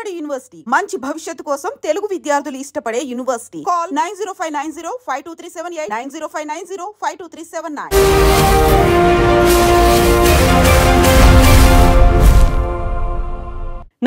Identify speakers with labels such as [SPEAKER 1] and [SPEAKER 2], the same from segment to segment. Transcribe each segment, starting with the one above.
[SPEAKER 1] Vijayawada university మంచి భవిష్యత్తు కోసం తెలుగు విద్యార్థులు ఇష్టపడే యూనివర్సిటీ. కాల్ 9059052378 9059052379.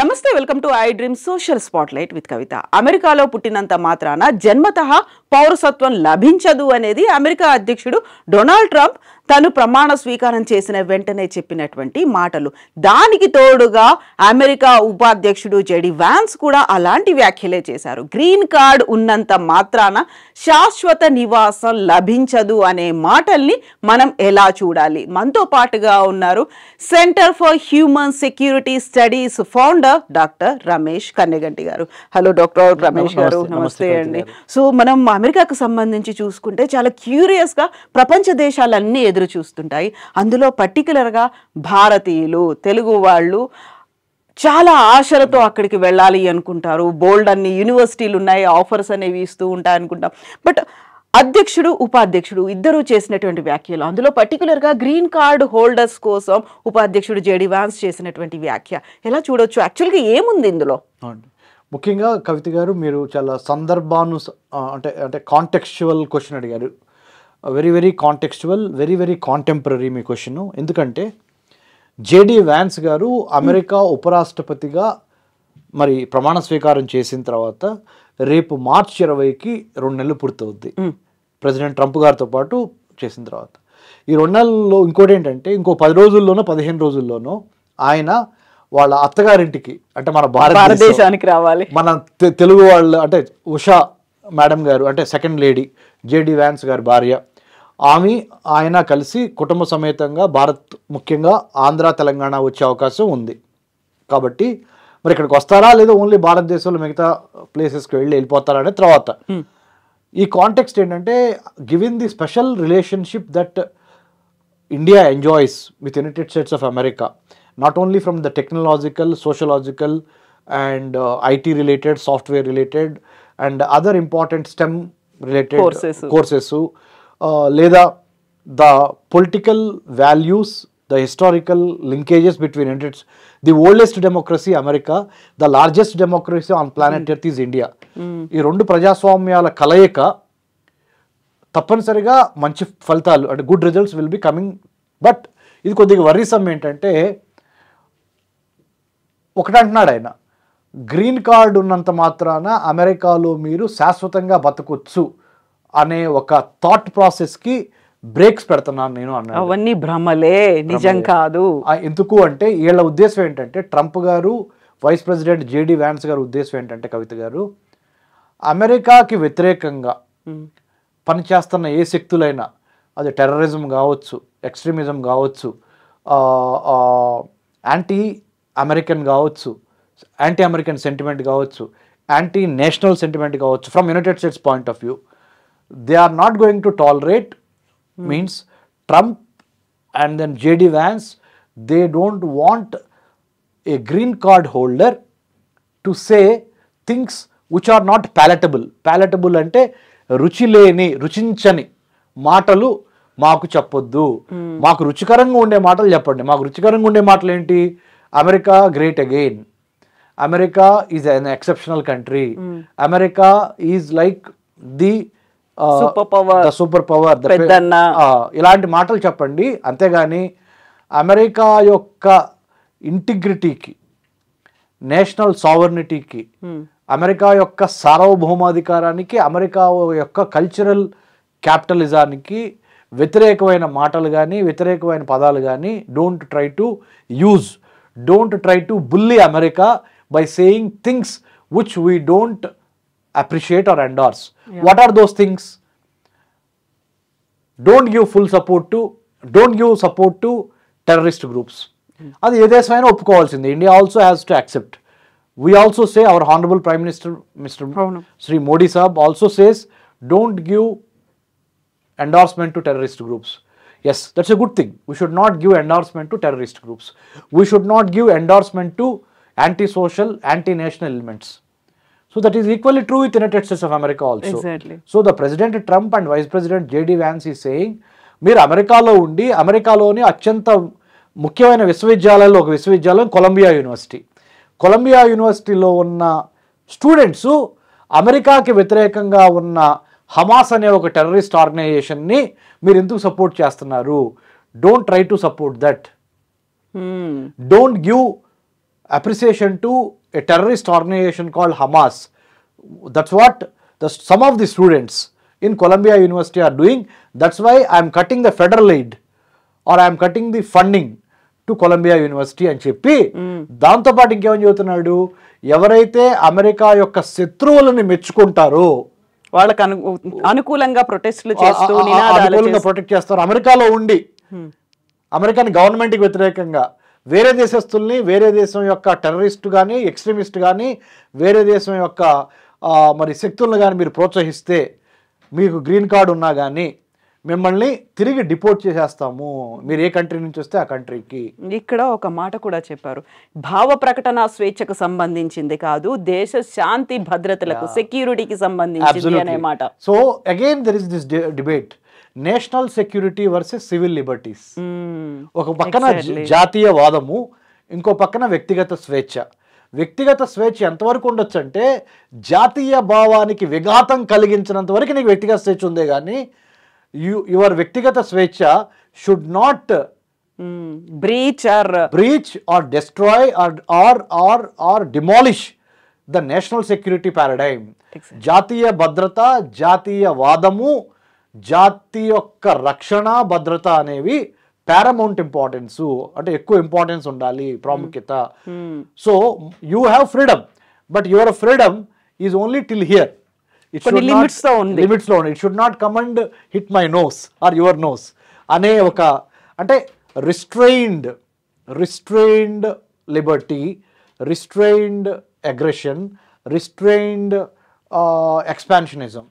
[SPEAKER 1] నమస్తే, welcome to I dream social spotlight with Kavitha. అమెరికాలో పుట్టినంత మాత్రాన జన్మతః పౌరసత్వం లభించదు అనేది అమెరికా అధ్యక్షుడు డొనాల్డ్ ట్రంప్ తను ప్రమాణ స్వీకారం చేసిన వెంటనే చెప్పినటువంటి మాటలు. దానికి తోడుగా అమెరికా ఉపాధ్యక్షుడు జెడి వాన్స్ కూడా అలాంటి వ్యాఖ్యలే చేశారు. గ్రీన్ కార్డ్ ఉన్నంత మాత్రాన శాశ్వత నివాసం లభించదు అనే మాటల్ని మనం ఎలా చూడాలి? మనతో పాటుగా ఉన్నారు centre for human security studies founder doctor Ramesh Kanneganti garu. Hello doctor Ramesh గారు, నమస్తే అండి. సో మనం అమెరికాకు సంబంధించి చూసుకుంటే చాలా క్యూరియస్గా ప్రపంచ దేశాలన్నీ ఎదురు చూస్తుంటాయి. అందులో పర్టికులర్గా భారతీయులు, తెలుగు వాళ్ళు చాలా ఆశలతో అక్కడికి వెళ్ళాలి అనుకుంటారు. బోల్డ్ అన్ని యూనివర్సిటీలు ఉన్నాయి, ఆఫర్స్ అనేవి ఇస్తూ ఉంటాయి అనుకుంటాం. బట్ అధ్యక్షుడు ఉపాధ్యక్షుడు ఇద్దరూ చేసినటువంటి వ్యాఖ్యలు, అందులో పర్టికులర్గా గ్రీన్ కార్డ్ హోల్డర్స్ కోసం ఉపాధ్యక్షుడు జెడి వాన్స్ చేసినటువంటి వ్యాఖ్య ఎలా చూడొచ్చు? యాక్చువల్గా ఏముంది ఇందులో?
[SPEAKER 2] ముఖ్యంగా కవిత గారు, మీరు చాలా అంటే కాంటెక్స్చువల్ క్వశ్చన్ అడిగారు. Very very contextual, very very contemporary మీ క్వశ్చన్. ఎందుకంటే జేడి వ్యాన్స్ గారు అమెరికా ఉపరాష్ట్రపతిగా మరి ప్రమాణ స్వీకారం చేసిన తర్వాత రేపు మార్చి 20కి 2 నెలలు పూర్తవుద్ది. ప్రెసిడెంట్ ట్రంప్ గారితో పాటు చేసిన తర్వాత ఈ 2 నెలల్లో ఇంకోటి ఏంటంటే, ఇంకో 10 రోజుల్లోనో 15 రోజుల్లోనో ఆయన వాళ్ళ అత్తగారింటికి, అంటే మన
[SPEAKER 1] భారతదేశానికి రావాలి.
[SPEAKER 2] మన తెలుగు వాళ్ళు అంటే ఉషా మేడం గారు, అంటే సెకండ్ లేడీ జేడి వ్యాన్స్ గారి భార్య, ఆయన కలిసి కుటుంబ సమేతంగా భారత్, ముఖ్యంగా ఆంధ్ర తెలంగాణ వచ్చే అవకాశం ఉంది. కాబట్టి మరి ఇక్కడికి వస్తారా లేదా ఓన్లీ భారతదేశంలో మిగతా ప్లేసెస్కి వెళ్ళిపోతారా అనే తర్వాత ఈ కాంటెక్స్ట్ ఏంటంటే, given the special relationship that India enjoys with United States of America, not only from the technological, sociological and IT related, software related and other important STEM related courses, లేదా the political values, the historical linkages between it. The oldest democracy America, the largest democracy on planet Earth is India. ఈ రెండు ప్రజాస్వామ్యాల కలయిక తప్పనిసరిగా మంచి ఫలితాలు, అంటే good results will be coming. But ఇది కొద్దిగా వర్రీసమ్ ఏంటంటే, ఒకటంటున్నాడు ఆయన, గ్రీన్ కార్డ్ ఉన్నంత మాత్రాన అమెరికాలో మీరు శాశ్వతంగా బతకొచ్చు అనే ఒక థాట్ ప్రాసెస్కి బ్రేక్స్ పెడుతున్నాను నేను అన్నాను.
[SPEAKER 1] అవన్నీ భ్రమలే, నిజం కాదు.
[SPEAKER 2] ఎందుకు అంటే వీళ్ళ ఉద్దేశం ఏంటంటే, ట్రంప్ గారు, వైస్ ప్రెసిడెంట్ జేడి వ్యాన్స్ గారు ఉద్దేశం ఏంటంటే, కవిత గారు, అమెరికాకి వ్యతిరేకంగా పనిచేస్తున్న ఏ శక్తులైనా, అది టెర్రరిజం కావచ్చు, ఎక్స్ట్రీమిజం కావచ్చు, యాంటీ అమెరికన్ కావచ్చు, యాంటీ అమెరికన్ సెంటిమెంట్ కావచ్చు, యాంటీ నేషనల్ సెంటిమెంట్ కావచ్చు, from United States point of view, they are not going to tolerate. Means Trump and then JD Vance, they don't want a green card holder to say things which are not palatable. Palatable అంటే రుచించని మాటలు మాకు చెప్పొద్దు, మాకు రుచికరంగా ఉండే మాటలు చెప్పండి. మాకు రుచికరంగా ఉండే మాటలు ఏంటి? America great again, America is an exceptional country, America is like the super power, ఇలాంటి మాటలు చెప్పండి. అంతేగాని అమెరికా యొక్క ఇంటిగ్రిటీకి, నేషనల్ సావర్నిటీకి, అమెరికా యొక్క సార్వభౌమాధికారానికి, అమెరికా యొక్క కల్చరల్ క్యాపిటలిజానికి వ్యతిరేకమైన మాటలు కానీ, వ్యతిరేకమైన పదాలు కానీ don't try to bully America by saying things which we don't appreciate or endorse. Yeah. What are those things? Don't give support to terrorist groups. అది ఏ దేశమైనా ఒప్పుకోవాల్సింది. India also has to accept. We also say, our honorable Prime Minister Mr. Sri Modi Sahab also says, don't give endorsement to terrorist groups. Yes, that's a good thing. We should not give endorsement to terrorist groups. We should not give endorsement to anti-social, anti-national elements. So that is equally true with United States of America also.
[SPEAKER 1] Exactly.
[SPEAKER 2] So the President Trump and Vice President J.D. Vance is saying, మీరు అమెరికాలో ఉండి, అమెరికాలోని అత్యంత ముఖ్యమైన విశ్వవిద్యాలయాల్లో ఒక విశ్వవిద్యాలయం Columbia university. Colombia యూనివర్సిటీలో ఉన్న స్టూడెంట్స్ అమెరికాకి వ్యతిరేకంగా ఉన్న హమాస్ అనే ఒక టెర్రరిస్ట్ ఆర్గనైజేషన్ని మీరు ఎందుకు సపోర్ట్ చేస్తున్నారు? Don't try to support that. Don't give appreciation to a terrorist organisation called Hamas. That's what some of the students in Columbia University are doing. That's why I am cutting the federal aid or I am cutting the funding to Columbia university అని చెప్పి దాంతోపాటు ఇంకేమని చెబుతున్నాడు, ఎవరైతే America యొక్క శత్రువులను మెచ్చుకుంటారో
[SPEAKER 1] వాళ్ళకి అనుకూలంగా ప్రొటెస్ట్లు చేస్తూ
[SPEAKER 2] అనుకూలంగా ప్రొటెక్ట్ చేస్తారు, అమెరికాలో ఉండి అమెరికన్ గవర్నమెంట్కి వ్యతిరేకంగా వేరే దేశస్తుల్ని, వేరే దేశం యొక్క టెర్రరిస్ట్ కానీ ఎక్స్ట్రీమిస్ట్ కానీ వేరే దేశం యొక్క మరి శక్తులను కానీ మీరు ప్రోత్సహిస్తే మీకు గ్రీన్ కార్డు ఉన్నా కానీ మిమ్మల్ని తిరిగి డిపోర్ట్ చేసేస్తాము, మీరు ఏ కంట్రీ నుంచి వస్తే ఆ కంట్రీకి.
[SPEAKER 1] ఇక్కడ ఒక మాట కూడా చెప్పారు, భావ ప్రకటన స్వేచ్ఛకు సంబంధించింది కాదు, దేశ శాంతి భద్రతలకు సెక్యూరిటీకి సంబంధించింది అనే మాట.
[SPEAKER 2] So again there is this debate, national security versus civil liberties. ఒక పక్కన జాతీయ వాదము, ఇంకో పక్కన వ్యక్తిగత స్వేచ్ఛ. వ్యక్తిగత స్వేచ్ఛ ఎంతవరకు ఉండొచ్చు అంటే జాతీయ భావానికి విఘాతం కలిగించినంత వరకు నీకు వ్యక్తిగత స్వేచ్ఛ ఉందే కానీ యువర్ వ్యక్తిగత స్వేచ్ఛ should not breach or destroy or demolish the national security paradigm. జాతీయ భద్రత, జాతీయ వాదము, జాతి యొక్క రక్షణ భద్రత అనేవి paramount ఇంపార్టెన్స్, అంటే ఎక్కువ ఇంపార్టెన్స్ ఉండాలి, ప్రాముఖ్యత. So you have freedom, but your freedom is only till here.
[SPEAKER 1] Limits లో ఉంది.
[SPEAKER 2] It should not come and hit my nose or your nose అనే ఒక, అంటే restrained liberty, restrained aggression, restrained expansionism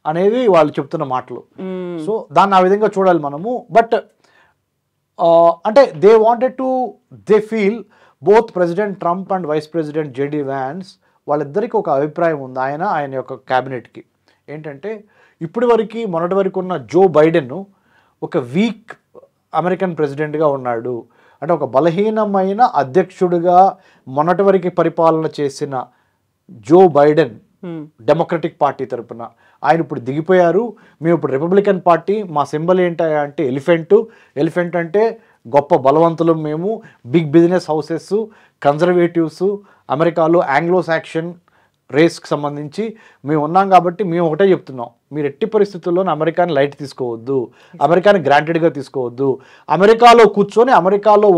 [SPEAKER 2] అనేవి వాళ్ళు చెప్తున్న మాటలు. సో దాన్ని ఆ విధంగా చూడాలి మనము. బట్ అంటే they feel both president Trump and vice president JD Vance వాళ్ళిద్దరికీ ఒక అభిప్రాయం ఉంది ఆయన యొక్క క్యాబినెట్కి. ఏంటంటే మొన్నటి వరకు ఉన్న జో బైడెన్ ఒక వీక్ అమెరికన్ ప్రెసిడెంట్గా ఉన్నాడు, అంటే ఒక బలహీనమైన అధ్యక్షుడిగా మొన్నటి వరకు పరిపాలన చేసిన జో బైడెన్ డెమోక్రటిక్ పార్టీ తరపున ఆయన ఇప్పుడు దిగిపోయారు. మేము ఇప్పుడు రిపబ్లికన్ పార్టీ, మా సింబల్ ఏంటంటే ఎలిఫెంట్ అంటే గొప్ప బలవంతులు మేము, బిగ్ బిజినెస్ హౌసెస్, కన్జర్వేటివ్స్, అమెరికాలో ఆంగ్లో సాక్షన్ రేస్కి సంబంధించి మేము ఉన్నాం. కాబట్టి మేము ఒకటే చెప్తున్నాం, మీరు ఎట్టి పరిస్థితుల్లోనూ అమెరికాని లైట్ తీసుకోవద్దు, అమెరికాని గ్రాంటెడ్గా తీసుకోవద్దు. అమెరికాలో కూర్చొని అమెరికాలో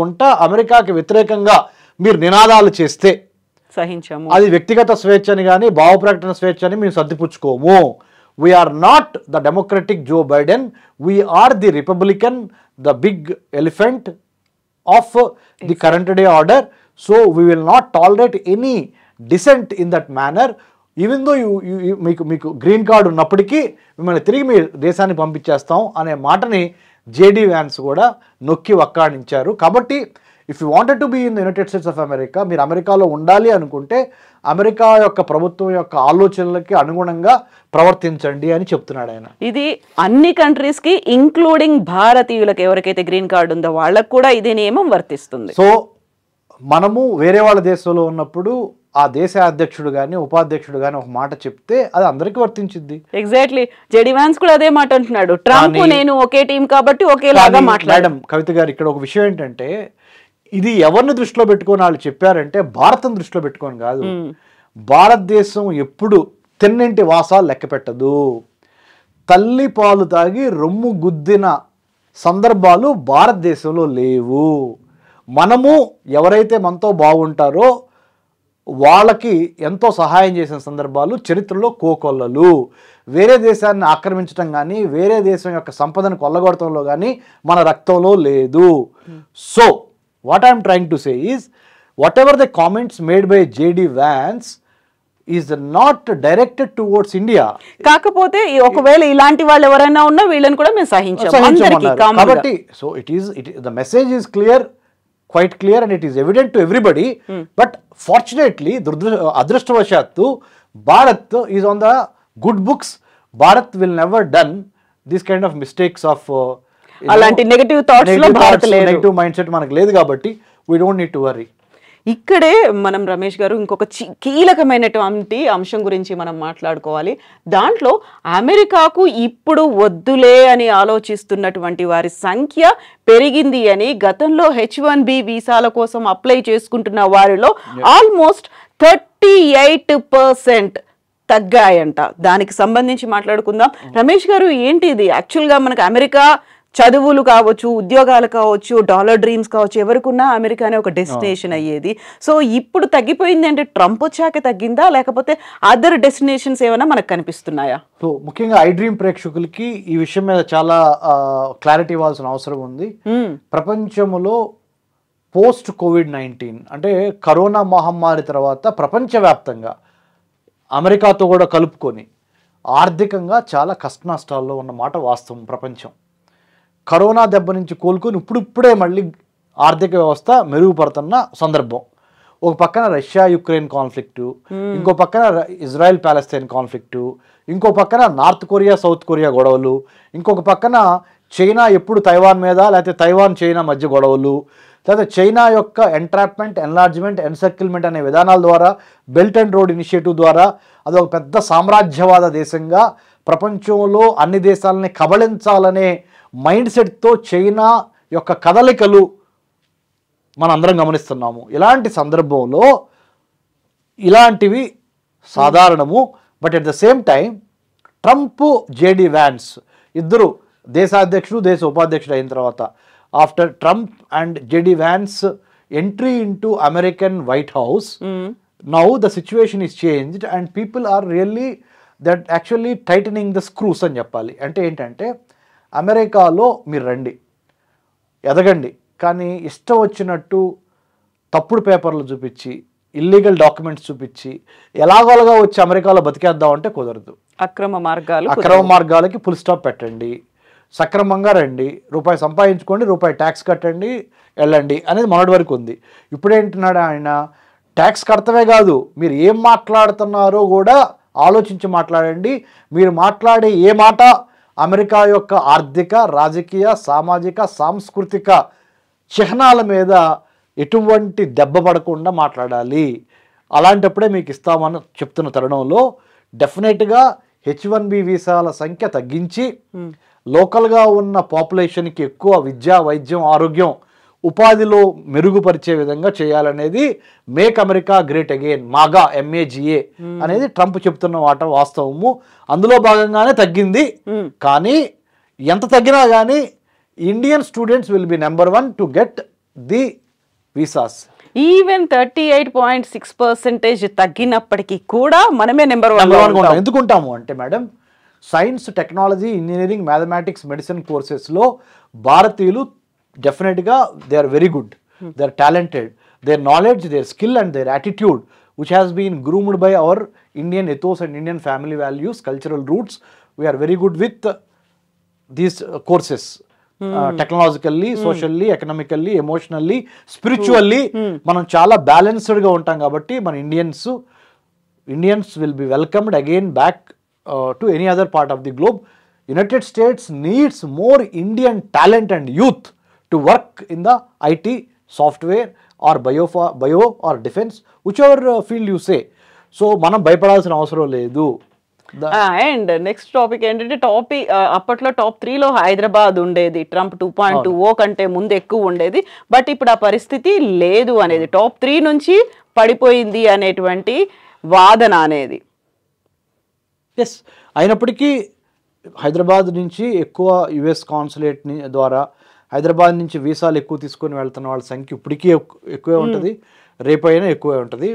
[SPEAKER 2] అమెరికాకి వ్యతిరేకంగా మీరు నినాదాలు చేస్తే
[SPEAKER 1] సహించాము,
[SPEAKER 2] అది వ్యక్తిగత స్వేచ్ఛ అని కానీ భావ ప్రకటన స్వేచ్ఛ అని మేము సర్దిపుచ్చుకోము. We are not the Democratic Joe Biden, we are the Republican, the big elephant of the current day order. So we will not tolerate any dissent in that manner. Even though మీకు గ్రీన్ కార్డు ఉన్నప్పటికీ మిమ్మల్ని తిరిగి మీ దేశాన్ని పంపించేస్తాం అనే మాటని JD Vance కూడా నొక్కి వక్కాణించారు. కాబట్టి if you wanted to be in the United States of America, మీరు అమెరికాలో ఉండాలి అనుకుంటే అమెరికా యొక్క ప్రభుత్వం యొక్క ఆలోచనలకి అనుగుణంగా ప్రవర్తించండి అని చెప్తున్నాడు ఆయన.
[SPEAKER 1] ఇది అన్ని కంట్రీస్ కి ఇంక్లూడింగ్ భారతీయులకు ఎవరికైతే గ్రీన్ కార్డు ఉందో వాళ్ళకు కూడా ఇదే నియమం వర్తిస్తుంది.
[SPEAKER 2] సో మనము వేరే వాళ్ళ దేశంలో ఉన్నప్పుడు ఆ దేశ అధ్యక్షుడు కానీ ఉపాధ్యక్షుడు కానీ ఒక మాట చెప్తే అది అందరికీ వర్తించింది.
[SPEAKER 1] ఎగ్జాక్ట్లీ, జేడీ వ్యాన్స్ కూడా అదే మాట అంటున్నాడు. ట్రంప్ నేను ఒకే టీం కాబట్టి ఒకేలాగా మాట్లాడాం.
[SPEAKER 2] కవిత గారు, ఇక్కడ ఒక విషయం ఏంటంటే ఇది ఎవరిని దృష్టిలో పెట్టుకొని వాళ్ళు చెప్పారంటే భారతం దృష్టిలో పెట్టుకొని కాదు. భారతదేశం ఎప్పుడు తిన్నింటి వాసాలు లెక్క పెట్టదు. తల్లి పాలు తాగి రొమ్ము గుద్దిన సందర్భాలు భారతదేశంలో లేవు. మనము ఎవరైతే మనతో బాగుంటారో వాళ్ళకి ఎంతో సహాయం చేసిన సందర్భాలు చరిత్రలో కోకొల్లలు. వేరే దేశాన్ని ఆక్రమించడం కానీ వేరే దేశం యొక్క సంపదను కొల్లగొడటంలో కానీ మన రక్తంలో లేదు. So what I am trying to say is, whatever the comments made by JD Vance is not directed towards India.
[SPEAKER 1] కాకపోతే ఒకవేళ ఇలాంటి వాళ్ళు ఎవరైనా ఉన్నా వీళ్ళని కూడా మేము సహించాము అందరికీ.
[SPEAKER 2] కాబట్టి so the message is clear, quite clear, and it is evident to everybody. But fortunately, adrushtavashattu Bharat is on the good books. Bharat will never done this kind of mistakes of
[SPEAKER 1] అలాంటి negative thoughts లో భారత్ లేదు,
[SPEAKER 2] negative mind set మనకు లేదు. కాబట్టి we don't need to worry.
[SPEAKER 1] ఇక్కడే మనం రమేష్ గారు ఇంకొక కీలకమైనటువంటి అంశం గురించి మనం మాట్లాడుకోవాలి. దాంట్లో అమెరికాకు ఇప్పుడు వద్దులే అని ఆలోచిస్తున్నటువంటి వారి సంఖ్య పెరిగింది అని, గతంలో H1B వీసాల కోసం అప్లై చేసుకుంటున్న వారిలో ఆల్మోస్ట్ 38% తగ్గాయంట. దానికి సంబంధించి మాట్లాడుకుందాం. రమేష్ గారు, ఏంటి ఇది? యాక్చువల్గా మనకు అమెరికా చదువులు కావచ్చు, ఉద్యోగాలు కావచ్చు, డాలర్ డ్రీమ్స్ కావచ్చు, ఎవరికున్నా అమెరికానే ఒక డెస్టినేషన్ అయ్యేది. సో ఇప్పుడు తగ్గిపోయింది అంటే ట్రంప్ వచ్చాక తగ్గిందా, లేకపోతే అదర్ డెస్టినేషన్స్ ఏమైనా మనకు కనిపిస్తున్నాయా?
[SPEAKER 2] సో ముఖ్యంగా ఐ డ్రీమ్ ప్రేక్షకులకి ఈ విషయం మీద చాలా క్లారిటీ ఇవ్వాల్సిన అవసరం ఉంది. ప్రపంచంలో పోస్ట్ కోవిడ్-19 అంటే కరోనా మహమ్మారి తర్వాత ప్రపంచవ్యాప్తంగా అమెరికాతో కూడా కలుపుకొని ఆర్థికంగా చాలా కష్ట నష్టాల్లో ఉన్నమాట వాస్తవం. ప్రపంచం కరోనా దెబ్బ నుంచి కోలుకొని ఇప్పుడే మళ్ళీ ఆర్థిక వ్యవస్థ మెరుగుపడుతున్న సందర్భం. ఒక పక్కన రష్యా యుక్రెయిన్ కాన్ఫ్లిక్టు, ఇంకో పక్కన ఇజ్రాయెల్ పాలస్తీన్ కాన్ఫ్లిక్టు, ఇంకో పక్కన నార్త్ కొరియా సౌత్ కొరియా గొడవలు, ఇంకొక పక్కన చైనా ఎప్పుడు తైవాన్ మీద, లేకపోతే తైవాన్ చైనా మధ్య గొడవలు, లేదా చైనా యొక్క ఎంట్రాప్మెంట్, ఎన్లార్జ్మెంట్, ఎన్సర్కిల్మెంట్ అనే విధానాల ద్వారా, బెల్ట్ అండ్ రోడ్ ఇనిషియేటివ్ ద్వారా అది ఒక పెద్ద సామ్రాజ్యవాద దేశంగా ప్రపంచంలో అన్ని దేశాలని కబళించాలనే మైండ్ సెట్తో చైనా యొక్క కదలికలు మనందరం గమనిస్తున్నాము. ఇలాంటి సందర్భంలో ఇలాంటివి సాధారణము. But at the same time Trump, JD Vance ఇద్దరు దేశాధ్యక్షుడు, దేశ ఉపాధ్యక్షుడు అయిన తర్వాత, after Trump and JD Vance entry into American White House, now the situation is changed and people are really that actually tightening the screws అని చెప్పాలి. అంటే ఏంటంటే అమెరికాలో మీరు రండి, ఎదగండి, కానీ ఇష్టం వచ్చినట్టు తప్పుడు పేపర్లు చూపించి, ఇల్లీగల్ డాక్యుమెంట్స్ చూపించి ఎలాగోలాగా వచ్చి అమెరికాలో బతికేద్దాం అంటే కుదరదు.
[SPEAKER 1] అక్రమ
[SPEAKER 2] మార్గాలకి ఫుల్ స్టాప్ పెట్టండి, సక్రమంగా రండి, రూపాయి సంపాదించుకోండి, రూపాయి ట్యాక్స్ కట్టండి, వెళ్ళండి అనేది మొన్నటి వరకు ఉంది. ఇప్పుడేంటున్నాడు ఆయన, ట్యాక్స్ కడతమే కాదు, మీరు ఏం మాట్లాడుతున్నారో కూడా ఆలోచించి మాట్లాడండి. మీరు మాట్లాడే ఏ మాట అమెరికా యొక్క ఆర్థిక, రాజకీయ, సామాజిక, సాంస్కృతిక చిహ్నాల మీద ఎటువంటి దెబ్బ పడకుండా మాట్లాడాలి. అలాంటప్పుడే మీకు ఇస్తామని చెప్తున్న తరుణంలో డెఫినెట్గా H1B వీసాల సంఖ్య తగ్గించి లోకల్గా ఉన్న పాపులేషన్కి ఎక్కువ విద్య, వైద్యం, ఆరోగ్యం, ఉపాధిలో మెరుగుపరిచే విధంగా చేయాలనేది make America great again, MAGA MAGA అనేది ట్రంప్ చెప్తున్న మాట వాస్తవము. అందులో భాగంగానే తగ్గింది. కానీ ఎంత తగ్గినా కానీ Indian students will be number 1 to get the visas.
[SPEAKER 1] Even 38.6% తగ్గినప్పటికీ కూడా మనమే నెంబర్ 1
[SPEAKER 2] ఎందుకుంటాము అంటే madam, science, technology, engineering, mathematics, medicine కోర్సెస్లో భారతీయులు డెఫినెట్గా they are very good, they are talented, their knowledge, their skill and their attitude which has been groomed by our Indian ethos and Indian family values, cultural roots. We are very good with these courses. Technologically, socially, economically, emotionally, spiritually మనం చాలా బ్యాలెన్స్డ్గా ఉంటాం. కాబట్టి మన Indians will be welcomed again back to any other part of the globe. United States needs more Indian talent and youth to work in the IT, software or bio or defence, whichever field you say. So మనం భయపడాల్సిన అవసరం లేదు.
[SPEAKER 1] And next topic ఏంటంటే, అప్పట్లో top 3లో Hyderabad ఉండేది, Trump 2.20 కంటే ముందు ఎక్కువ ఉండేది. బట్ ఇప్పుడు ఆ పరిస్థితి లేదు అనేది, టాప్ 3 నుంచి పడిపోయింది అనేటువంటి వాదన అనేది.
[SPEAKER 2] ఎస్, అయినప్పటికీ హైదరాబాద్ నుంచి ఎక్కువ US కాన్సులేట్ ద్వారా హైదరాబాద్ నుంచి వీసాలు ఎక్కువ తీసుకొని వెళ్తున్న వాళ్ళ సంఖ్య ఇప్పటికీ ఎక్కువే ఉంటుంది, రేపైనా ఎక్కువే ఉంటుంది.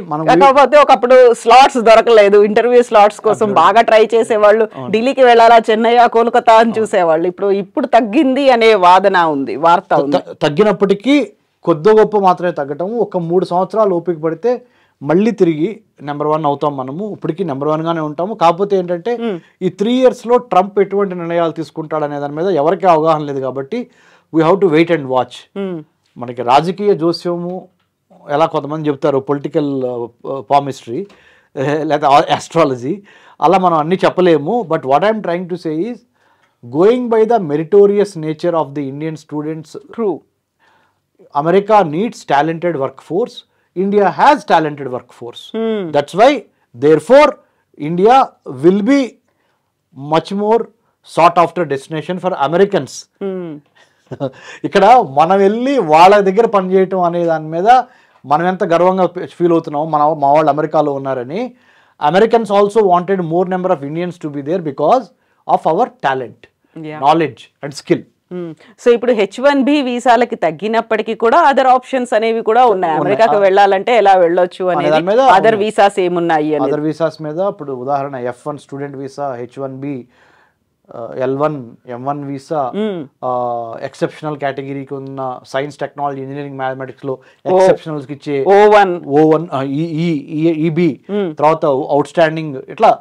[SPEAKER 1] కాకపోతే ఒకప్పుడు స్లాట్స్ దొరకలేదు, ఇంటర్వ్యూ స్లాట్స్ కోసం బాగా ట్రై చేసేవాళ్ళు, ఢిల్లీకి వెళ్ళాలా, చెన్నై, కోల్కతా అని చూసేవాళ్ళు. ఇప్పుడు తగ్గింది అనే వాదన ఉంది, వార్త ఉంది.
[SPEAKER 2] తగ్గినప్పటికీ కొద్ది గొప్ప మాత్రమే తగ్గటం. ఒక 3 సంవత్సరాలు ఓపిక పడితే మళ్ళీ తిరిగి నెంబర్ 1 అవుతాం. మనము ఇప్పటికీ నెంబర్ 1గానే ఉంటాము. కాకపోతే ఏంటంటే ఈ 3 yearsలో ట్రంప్ ఎటువంటి నిర్ణయాలు తీసుకుంటాడు అనే దాని మీద ఎవరికి అవగాహన లేదు. కాబట్టి we have to wait and watch. మనకి రాజకీయ జోస్యము ఎలా కొంతమంది చెప్తారు, పొలిటికల్ పామిస్ట్రీ లేదా ఆస్ట్రాలజీ, అలా మనం అన్నీ చెప్పలేము. But what I'm trying to say is going by the meritorious nature of the Indian students.
[SPEAKER 1] True,
[SPEAKER 2] America needs talented work force. India has talented workforce. That's why, therefore, India will be much more sought after destination for Americans. ఇక్కడ మనం వెళ్ళి వాళ్ళ దగ్గర పనిచేయటం అనే దాని మీద మనం ఎంత గర్వంగా ఫీల్ అవుతున్నాం, మా వాళ్ళు అమెరికాలో ఉన్నారని. Americans also wanted more number of Indians to be there because of our talent, knowledge and skill.
[SPEAKER 1] So ఇప్పుడు H1B వీసాలకి తగ్గినప్పటికీ కూడా అదర్ ఆప్షన్స్ అనేవి కూడా ఉన్నాయి. అమెరికాకి వెళ్ళాలంటే ఎలా వెళ్ళొచ్చు అనేది అదర్ వీసాస్ ఏమున్నాయి,
[SPEAKER 2] అదర్ వీసాస్ మీద ఇప్పుడు ఉదాహరణ F1 student visa, H1B, L1, M1 visa, exceptional కేటగిరీకి ఉన్న సైన్స్, టెక్నాలజీ, ఇంజనీరింగ్, మ్యాథమెటిక్స్ లో ఎక్సెప్షనల్స్ కి ఇచ్చే O1, EB, తర్వాత అవుట్ స్టాండింగ్, ఇట్లా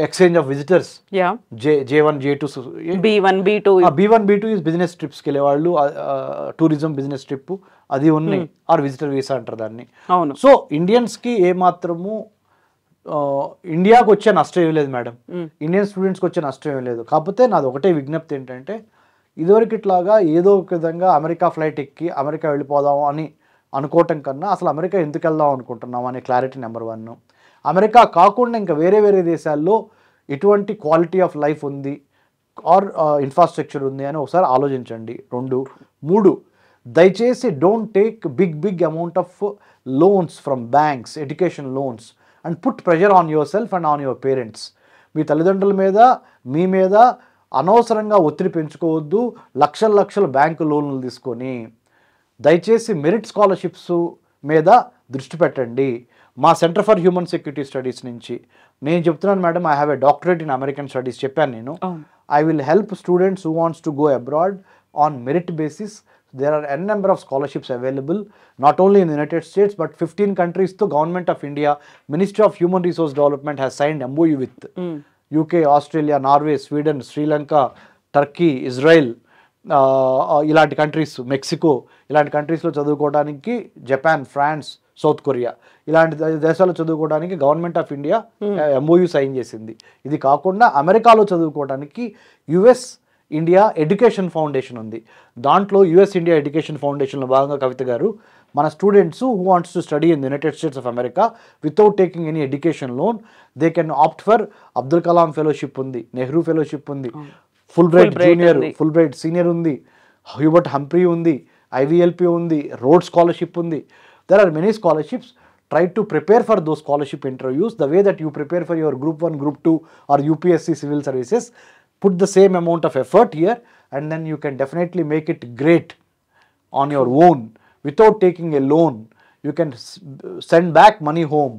[SPEAKER 2] exchange of visitors, J1, J2,
[SPEAKER 1] B1, B2
[SPEAKER 2] is business trips కి వెళ్ళేవాళ్ళు, టూరిజం బిజినెస్ ట్రిప్ అది ఉన్నాయి, ఆర్ విజిటర్ వీసా అంటారు దాన్ని. సో ఇండియన్స్ కి ఏ మాత్రము ఇండియాకి వచ్చే నష్టం ఏం లేదు మేడం, ఇండియన్ స్టూడెంట్స్కి వచ్చే నష్టం ఏం లేదు. కాకపోతే నాది ఒకటే విజ్ఞప్తి ఏంటంటే, ఇదివరకు ఇట్లాగా ఏదో ఒక విధంగా అమెరికా ఫ్లైట్ ఎక్కి అమెరికా వెళ్ళిపోదాం అని అనుకోవటం కన్నా అసలు అమెరికా ఎందుకు వెళ్దాం అనుకుంటున్నాం అనే క్లారిటీ నెంబర్ 1. అమెరికా కాకుండా ఇంకా వేరే వేరే దేశాల్లో ఎటువంటి క్వాలిటీ ఆఫ్ లైఫ్ ఉంది ఆర్ ఇన్ఫ్రాస్ట్రక్చర్ ఉంది అని ఒకసారి ఆలోచించండి. 2, 3, దయచేసి don't take big amount of loans from banks, education loans, and put pressure on yourself and on your parents. మీ తల్లిదండ్రుల మీద, మీ మీద అనవసరంగా ఒత్తిడి పెంచుకోవద్దు. లక్షల బ్యాంకు లోన్లు తీసుకొని దయచేసి మెరిట్ స్కాలర్షిప్స్ మీద దృష్టి పెట్టండి. మా centre for human security studies నుంచి నేను చెప్తున్నాను madam, I have a doctorate in American studies చెప్పాను నేను. I will help students who wants to go abroad on merit basis. There are n number of scholarships available, not only in the United States, but 15 countries. The Government of India, Ministry of Human Resource Development has signed MOU with UK, Australia, Norway, Sweden, Sri Lanka, Turkey, Israel, ఇలాంటి countries, Mexico, ఇలాంటి కంట్రీస్లో చదువుకోవడానికి, Japan, France, south Korea, ఇలాంటి దేశాల్లో చదువుకోవడానికి government of India MOU sign చేసింది. ఇది కాకుండా అమెరికాలో చదువుకోవడానికి US ఇండియా ఎడ్యుకేషన్ ఫౌండేషన్ ఉంది. దాంట్లో US ఇండియా ఎడ్యుకేషన్ ఫౌండేషన్లో భాగంగా కవిత గారు, మన students who wants to study in the United States of America without taking any education loan, they can opt for Abdul Kalam fellowship ఉంది, నెహ్రూ ఫెలోషిప్ ఉంది, Fulbright junior, Fulbright senior ఉంది, Hubert Humphrey ఉంది, IVLP ఉంది, Rhodes scholarship ఉంది. There are many scholarships. Try to prepare for those scholarship interviews the way that you prepare for your Group 1, Group 2 or UPSC civil services. Put the same amount of effort here and then you can definitely make it great on your own without taking a loan. You can send back money home.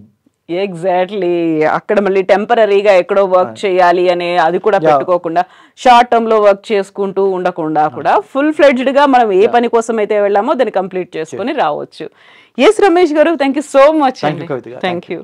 [SPEAKER 1] Exactly. అక్కడ మళ్ళీ టెంపరీగా ఎక్కడో work చేయాలి అనే అది కూడా పెట్టుకోకుండా, short term లో వర్క్ చేసుకుంటూ ఉండకుండా కూడా ఫుల్ ఫ్లెడ్జ్డ్ గా మనం ఏ పని కోసం అయితే వెళ్ళామో దాన్ని కంప్లీట్ చేసుకొని రావచ్చు. ఎస్ రమేష్ గారు, thank you so much.
[SPEAKER 2] Thank you, Kavita.
[SPEAKER 1] Thank you.